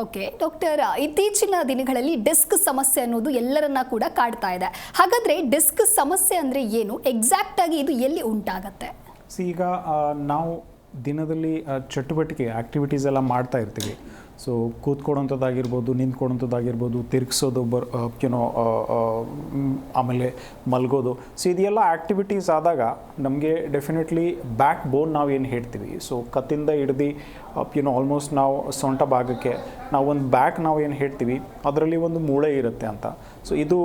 Okay doctor, ಇತ್ತೀಚಿನ ದಿನಗಳಲ್ಲಿ disc ಸಮಸ್ಯೆ ಅನ್ನೋದು ಎಲ್ಲರನ್ನ ಕೂಡ ಕಾಡ್ತಾ ಇದೆ. ಹಾಗಾದ್ರೆ ಡಿಸ್ಕ್ ಸಮಸ್ಯೆ ಅಂದ್ರೆ ಏನು, ಎಕ್ಸಾಕ್ಟ್ ಆಗಿ ಇದು ಎಲ್ಲಿ ಉಂಟಾಗತ್ತೆ? ಈಗ ನಾವು ದಿನದಲ್ಲಿ ಚಟುವಟಿಕೆ ಆ್ಯಕ್ಟಿವಿಟೀಸ್ ಎಲ್ಲ ಮಾಡ್ತಾ ಇರ್ತೀವಿ. ಸೊ ಕೂತ್ಕೊಡೋಂಥದ್ದಾಗಿರ್ಬೋದು, ನಿಂತ್ಕೊಡೋಂಥದ್ದಾಗಿರ್ಬೋದು, ತಿರುಗಿಸೋದು ಆಮೇಲೆ ಮಲಗೋದು. ಸೊ ಇದೆಲ್ಲ ಆ್ಯಕ್ಟಿವಿಟೀಸ್ ಆದಾಗ ನಮಗೆ ಡೆಫಿನೆಟ್ಲಿ ಬ್ಯಾಕ್ ಬೋನ್ ನಾವು ಏನು ಹೇಳ್ತೀವಿ, ಸೊ ಕತ್ತಿಂದ ಹಿಡ್ದು ಆಲ್ಮೋಸ್ಟ್ ನಾವು ಸೊಂಟ ಭಾಗಕ್ಕೆ ನಾವು ಒಂದು ಬ್ಯಾಕ್ ನಾವು ಏನು ಹೇಳ್ತೀವಿ ಅದರಲ್ಲಿ ಒಂದು ಮೂಳೆ ಇರುತ್ತೆ ಅಂತ. ಸೊ ಇದು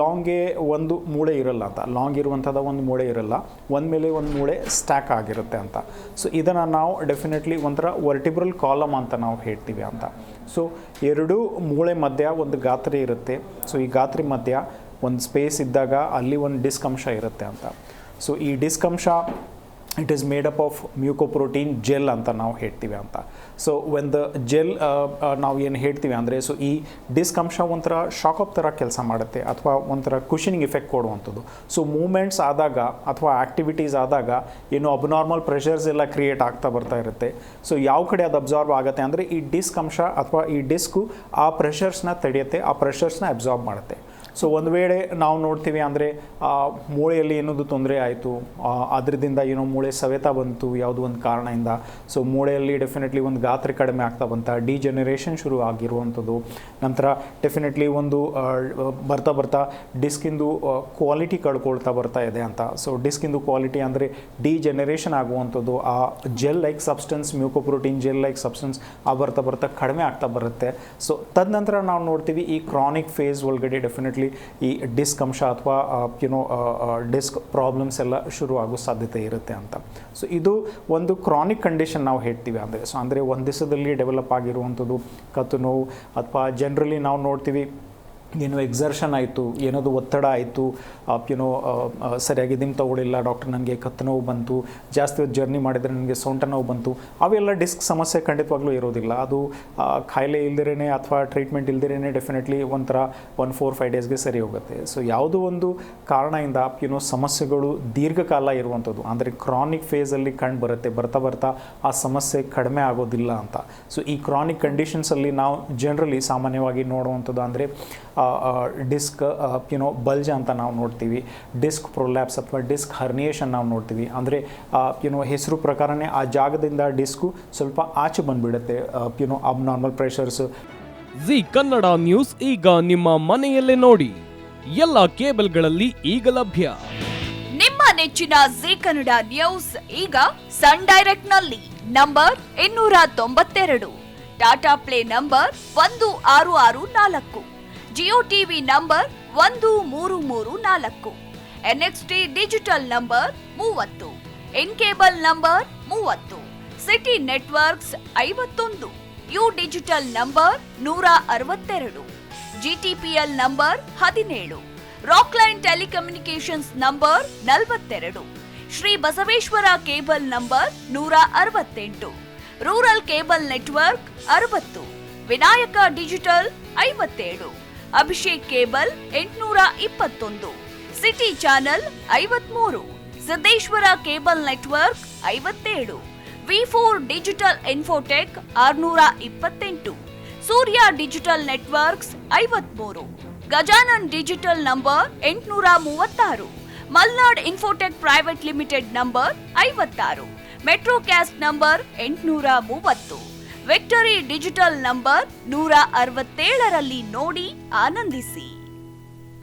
ಲಾಂಗ್ಗೆ ಒಂದು ಮೂಳೆ ಇರಲ್ಲ ಅಂತ, ಲಾಂಗ್ ಇರುವಂಥದ್ದು ಒಂದು ಮೂಳೆ ಇರಲ್ಲ, ಒಂದು ಮೇಲೆ ಒಂದು ಮೂಳೆ ಸ್ಟ್ಯಾಕ್ ಆಗಿರುತ್ತೆ ಅಂತ. ಸೊ ಇದನ್ನು ನಾವು ಡೆಫಿನೆಟ್ಲಿ ಒಂಥರ ವರ್ಟಿಬ್ರಲ್ ಕಾಲಮ್ ಅಂತ ನಾವು ಹೇಳ್ತೀವಿ ಅಂತ. ಸೊ ಎರಡು ಮೂಳೆ ಮಧ್ಯ ಒಂದು ಗಾತ್ರೆ ಇರುತ್ತೆ. ಸೊ ಈ ಗಾತ್ರೆ ಮಧ್ಯ ಒಂದು ಸ್ಪೇಸ್ ಇದ್ದಾಗ ಅಲ್ಲಿ ಒಂದು ಡಿಸ್ಕ್ ಅಂಶ ಇರುತ್ತೆ ಅಂತ. ಸೊ ಈ ಡಿಸ್ಕ್ ಅಂಶ it is made up of mucoprotein gel ಅಂತ ನಾವು ಹೇಳ್ತೀವಿ ಅಂತ. ಸೊ ವೆನ್ ದ ಜೆಲ್ ನಾವು ಏನು ಹೇಳ್ತೀವಿ ಅಂದರೆ, ಸೊ ಈ ಡಿಸ್ಕ್ ಅಂಶ ಒಂಥರ ಶಾಕಪ್ ಥರ ಕೆಲಸ ಮಾಡುತ್ತೆ ಅಥವಾ ಒಂಥರ ಕುಷನಿಂಗ್ ಎಫೆಕ್ಟ್ ಕೊಡುವಂಥದ್ದು. ಸೊ ಮೂಮೆಂಟ್ಸ್ ಆದಾಗ ಅಥವಾ ಆ್ಯಕ್ಟಿವಿಟೀಸ್ ಆದಾಗ ಏನು ಅಬ್ನಾರ್ಮಲ್ ಪ್ರೆಷರ್ಸ್ ಎಲ್ಲ ಕ್ರಿಯೇಟ್ ಆಗ್ತಾ ಬರ್ತಾ ಇರುತ್ತೆ. ಸೊ ಯಾವ ಕಡೆ ಅದು ಅಬ್ಸಾರ್ಬ್ ಆಗುತ್ತೆ ಅಂದರೆ ಈ ಡಿಸ್ಕ್ ಅಂಶ ಅಥವಾ ಈ ಡಿಸ್ಕು ಆ ಪ್ರೆಷರ್ಸ್ನ ತಡೆಯುತ್ತೆ, ಆ ಪ್ರೆಷರ್ಸ್ನ ಅಬ್ಸಾರ್ಬ್ ಮಾಡುತ್ತೆ. ಸೊ ಒಂದು ವೇಳೆ ನಾವು ನೋಡ್ತೀವಿ ಅಂದರೆ ಮೂಳೆಯಲ್ಲಿ ಏನೊಂದು ತೊಂದರೆ ಆಯಿತು, ಅದರಿಂದ ಏನೋ ಮೂಳೆ ಸವೆತ ಬಂತು ಯಾವುದೋ ಒಂದು ಕಾರಣದಿಂದ. ಸೊ ಮೂಳೆಯಲ್ಲಿ ಡೆಫಿನೆಟ್ಲಿ ಒಂದು ಗಾತ್ರ ಕಡಿಮೆ ಆಗ್ತಾ ಬಂತ, ಡಿಜೆನರೇಷನ್ ಶುರು ಆಗಿರುವಂಥದ್ದು. ನಂತರ ಡೆಫಿನೆಟ್ಲಿ ಒಂದು ಬರ್ತಾ ಬರ್ತಾ ಡಿಸ್ಕಿಂದು ಕ್ವಾಲಿಟಿ ಕಳ್ಕೊಳ್ತಾ ಬರ್ತಾ ಇದೆ ಅಂತ. ಸೊ ಡಿಸ್ಕಿಂದು ಕ್ವಾಲಿಟಿ ಅಂದರೆ ಡಿಜೆನರೇಷನ್ ಆಗುವಂಥದ್ದು, ಆ gel like substance, mucoprotein gel like substance ಬರ್ತಾ ಬರ್ತಾ ಕಡಿಮೆ ಆಗ್ತಾ ಬರುತ್ತೆ. ಸೊ ತದನಂತರ ನಾವು ನೋಡ್ತೀವಿ ಈ ಕ್ರಾನಿಕ್ ಫೇಸ್ ಒಳಗಡೆ ಡೆಫಿನೆಟ್ಲಿ ಈ ಡಿಸ್ಕ್ ಅಂಶ ಅಥವಾ ಡಿಸ್ಕ್ ಪ್ರಾಬ್ಲಮ್ಸ್ ಎಲ್ಲ ಶುರು ಆಗೋ ಸಾಧ್ಯತೆ ಇರುತ್ತೆ ಅಂತ. ಸೊ ಇದು ಒಂದು ಕ್ರಾನಿಕ್ ಕಂಡೀಷನ್ ನಾವು ಹೇಳ್ತೀವಿ ಅಂದರೆ. ಸೊ ಅಂದರೆ ಒಂದು ದಿವಸದಲ್ಲಿ ಡೆವಲಪ್ ಆಗಿರುವಂಥದ್ದು ಕತ್ತು ನೋವು, ಅಥವಾ ಜನರಲಿ ನಾವು ನೋಡ್ತೀವಿ ಏನೋ ಎಕ್ಸರ್ಷನ್ ಆಯಿತು, ಏನದು ಒತ್ತಡ ಆಯಿತು, ಸರಿಯಾಗಿ ದಿಮ್ ತಗೊಳ್ಳಿಲ್ಲ, ಡಾಕ್ಟರ್ ನನಗೆ ಕತ್ತು ನೋವು ಬಂತು, ಜಾಸ್ತಿ ಹೊತ್ತು ಜರ್ನಿ ಮಾಡಿದರೆ ನನಗೆ ಸೊಂಟ ನೋವು ಬಂತು. ಅವೆಲ್ಲ ಡಿಸ್ಕ್ ಸಮಸ್ಯೆ ಖಂಡಿತವಾಗ್ಲೂ ಇರೋದಿಲ್ಲ. ಅದು ಕಾಯಿಲೆ ಇಲ್ದಿರೇ ಅಥವಾ ಟ್ರೀಟ್ಮೆಂಟ್ ಇಲ್ದಿರೇ ಡೆಫಿನೆಟ್ಲಿ ಒಂಥರ 4-5 ಡೇಸ್ಗೆ ಸರಿ ಹೋಗುತ್ತೆ. ಸೊ ಯಾವುದೋ ಒಂದು ಕಾರಣದಿಂದ ಸಮಸ್ಯೆಗಳು ದೀರ್ಘಕಾಲ ಇರುವಂಥದ್ದು ಅಂದರೆ ಕ್ರಾನಿಕ್ ಫೇಸಲ್ಲಿ ಕಂಡು ಬರುತ್ತೆ, ಬರ್ತಾ ಬರ್ತಾ ಆ ಸಮಸ್ಯೆ ಕಡಿಮೆ ಆಗೋದಿಲ್ಲ ಅಂತ. ಸೊ ಈ ಕ್ರಾನಿಕ್ ಕಂಡೀಷನ್ಸಲ್ಲಿ ನಾವು ಜನರಲಿ ಸಾಮಾನ್ಯವಾಗಿ ನೋಡುವಂಥದ್ದು ಅಂದರೆ ಡಿಸ್ಕ್ ಬಲ್ಜ್ ಅಂತ ನಾವು ನೋಡ್ತೀವಿ, ಡಿಸ್ಕ್ ಪ್ರೊಲ್ಯಾಪ್ಸ್ ಅಥವಾ ಡಿಸ್ಕ್ ಹರ್ನಿಯೇಷನ್ ನಾವು ನೋಡ್ತೀವಿ. ಅಂದರೆ ಹೆಸರು ಪ್ರಕಾರನೇ ಆ ಜಾಗದಿಂದ ಡಿಸ್ಕು ಸ್ವಲ್ಪ ಆಚೆ ಬಂದುಬಿಡುತ್ತೆ, abnormal pressures. G Kannada news ಈಗ ನಿಮ್ಮ ಮನೆಯಲ್ಲೇ ನೋಡಿ, ಎಲ್ಲ ಕೇಬಲ್ಗಳಲ್ಲಿ ಈಗ ಲಭ್ಯ. ನಿಮ್ಮ ನೆಚ್ಚಿನ ಜಿ ಕನ್ನಡ ನ್ಯೂಸ್ ಈಗ ಸನ್ ಡೈರೆಕ್ಟ್ ನಲ್ಲಿ number 292, Tata play number 1664, Jio TV number 1334, NXT digital number 30, in cable number 30, city networks 51, U digital number 162, GTPL number 17, Rockline telecommunications number 42, Shri Basaveshwara cable number 168, rural cable network 60, Vinayaka digital 57, Abhishek cable 821, city channel 53, Siddeshwara cable network 57, V4 digital Infotech 628, Surya digital networks 53, Gajanan digital number 836, Malnad Infotech Private Limited number 56, Metrocast number 830, Victory Digital number 167ರಲ್ಲಿ ನೋಡಿ ಆನಂದಿಸಿ.